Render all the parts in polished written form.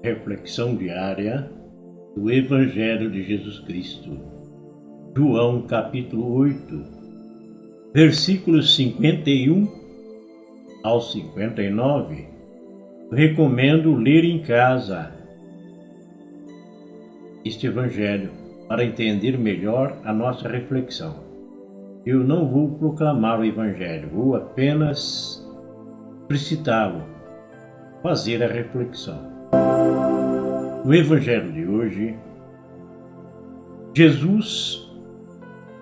reflexão diária do Evangelho de Jesus Cristo. João capítulo 8, versículos 51 ao 59. Recomendo ler em casa este Evangelho para entender melhor a nossa reflexão. Eu não vou proclamar o Evangelho, vou apenas recitá-lo, fazer a reflexão. No Evangelho de hoje, Jesus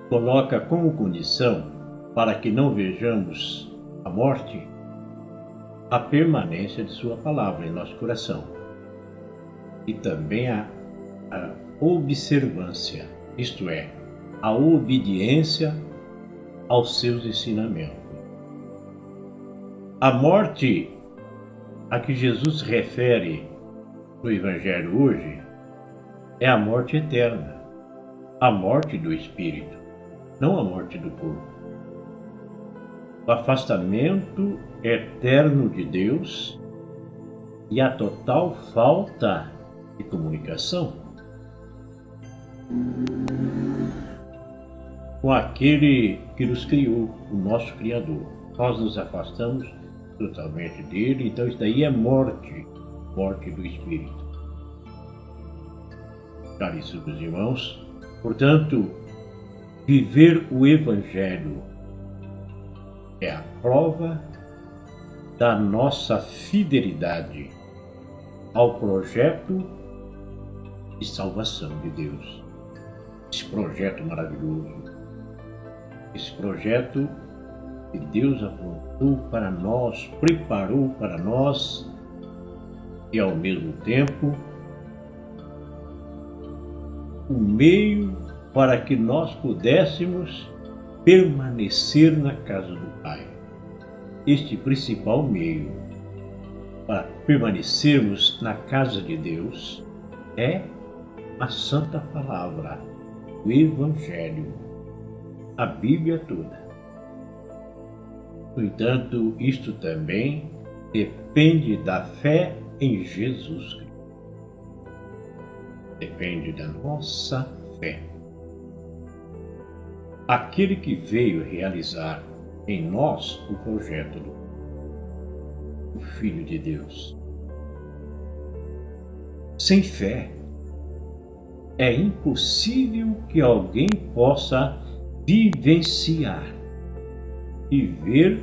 coloca como condição para que não vejamos a morte a permanência de sua palavra em nosso coração e também a observância, isto é, a obediência aos seus ensinamentos. A morte a que Jesus se refere no Evangelho hoje é a morte eterna, a morte do espírito, não a morte do corpo. O afastamento eterno de Deus e a total falta de comunicação com aquele que nos criou, o nosso Criador. Nós nos afastamos totalmente dele, então isso daí é morte do espírito. Caríssimos irmãos, portanto, viver o Evangelho é a prova da nossa fidelidade ao projeto de salvação de Deus. Esse projeto maravilhoso, esse projeto que Deus aprontou para nós, preparou para nós e ao mesmo tempo o meio para que nós pudéssemos permanecer na casa do Pai. Este principal meio para permanecermos na casa de Deus é a Santa Palavra, o Evangelho, a Bíblia toda. No entanto, isto também depende da fé em Jesus Cristo. Depende da nossa fé. Aquele que veio realizar em nós o projeto do Filho de Deus. Sem fé, é impossível que alguém possa vivenciar e ver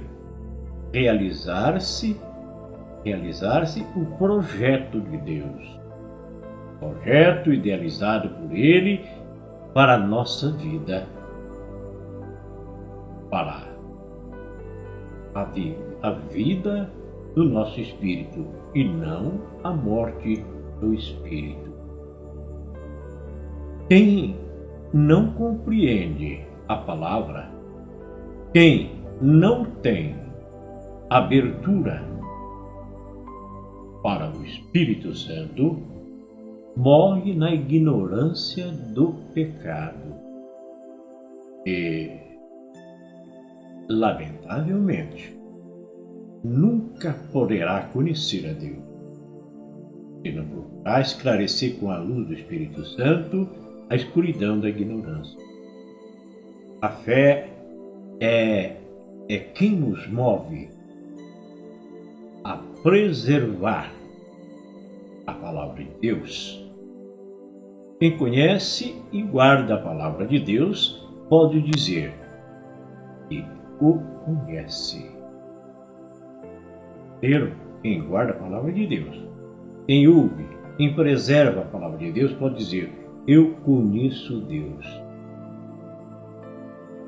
realizar-se o projeto de Deus. Projeto idealizado por Ele para a nossa vida, para a vida do nosso espírito e não a morte do espírito. Quem não compreende a palavra, quem não tem abertura para o Espírito Santo, morre na ignorância do pecado e, lamentavelmente, nunca poderá conhecer a Deus, se não procurar esclarecer com a luz do Espírito Santo a escuridão da ignorância. A fé é quem nos move a preservar a palavra de Deus. Quem conhece e guarda a palavra de Deus pode dizer que o conhece. Quem guarda a palavra de Deus, quem ouve, quem preserva a palavra de Deus pode dizer: eu conheço Deus.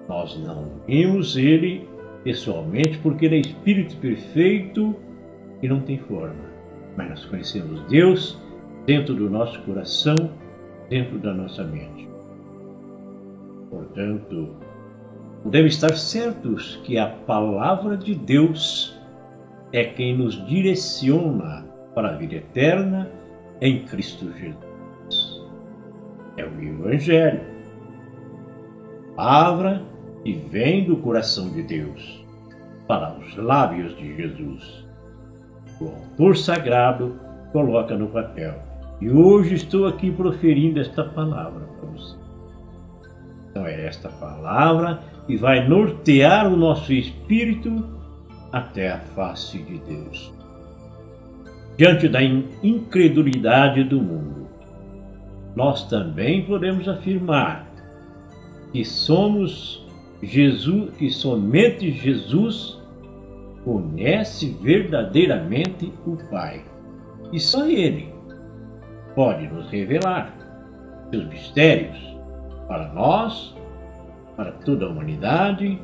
Nós não vimos Ele pessoalmente porque Ele é Espírito perfeito e não tem forma. Mas nós conhecemos Deus dentro do nosso coração, dentro da nossa mente. Portanto, devemos estar certos que a palavra de Deus é quem nos direciona para a vida eterna em Cristo Jesus. É o Evangelho, palavra que vem do coração de Deus para os lábios de Jesus. O autor sagrado coloca no papel. E hoje estou aqui proferindo esta palavra para você. Então é esta palavra que vai nortear o nosso espírito até a face de Deus. Diante da incredulidade do mundo, nós também podemos afirmar que somos Jesus, que somente Jesus conhece verdadeiramente o Pai. E só Ele pode nos revelar seus mistérios para nós, para toda a humanidade,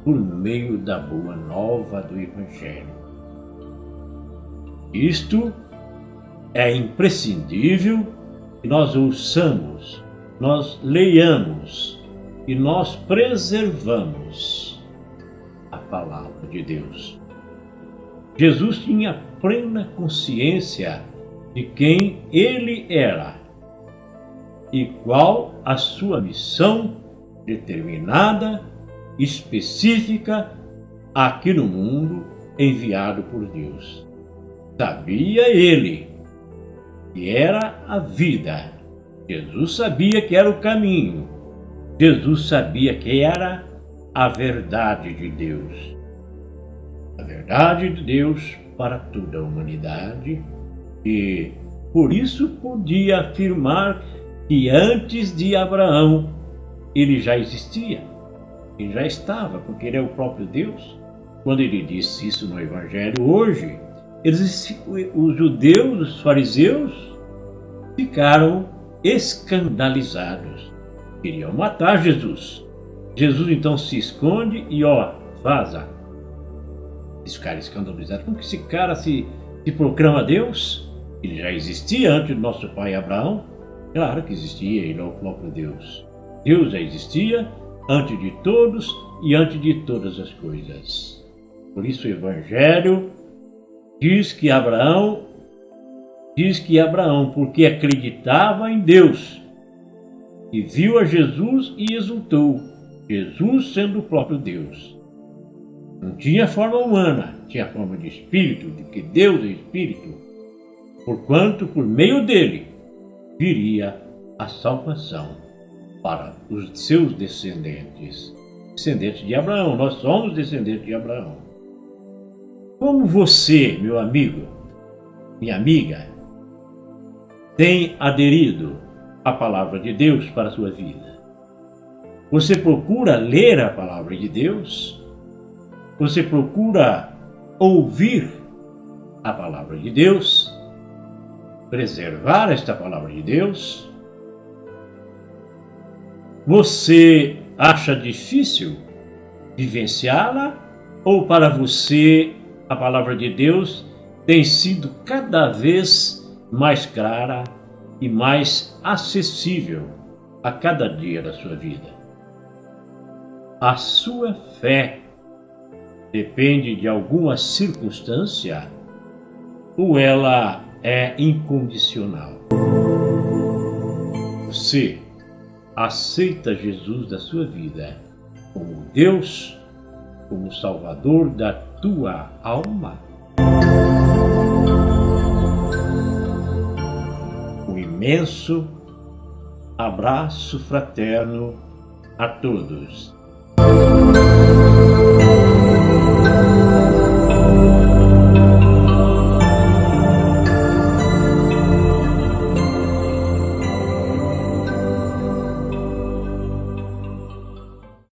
por meio da boa nova do Evangelho. Isto é imprescindível que nós ouçamos, nós leiamos e nós preservamos a palavra de Deus. Jesus tinha plena consciência de quem ele era e qual a sua missão determinada, específica, aqui no mundo, enviado por Deus. Sabia ele que era a vida. Jesus sabia que era o caminho. Jesus sabia que era a verdade de Deus. A verdade de Deus para toda a humanidade. E por isso podia afirmar que antes de Abraão ele já existia. Ele já estava, porque ele é o próprio Deus. Quando ele disse isso no Evangelho hoje, os judeus, os fariseus, ficaram escandalizados. Queriam matar Jesus. Jesus então se esconde e vaza. Eles ficaram escandalizados. Como que esse cara se proclama Deus? Ele já existia antes do nosso pai Abraão? Claro que existia, ele é o próprio Deus. Deus já existia antes de todos e antes de todas as coisas. Por isso o Evangelho diz que Abraão, porque acreditava em Deus, e viu a Jesus e exultou, Jesus sendo o próprio Deus. Não tinha forma humana, tinha forma de espírito, de que Deus é espírito, porquanto por meio dele viria a salvação para os seus descendentes, descendentes de Abraão. Nós somos descendentes de Abraão. Como você, meu amigo, minha amiga, tem aderido à palavra de Deus para a sua vida? Você procura ler a palavra de Deus? Você procura ouvir a palavra de Deus? Preservar esta palavra de Deus? Você acha difícil vivenciá-la? Ou para você a palavra de Deus tem sido cada vez mais clara e mais acessível a cada dia da sua vida? A sua fé depende de alguma circunstância ou ela é incondicional? Você aceita Jesus da sua vida como Deus, como Salvador da tua alma? Um imenso abraço fraterno a todos.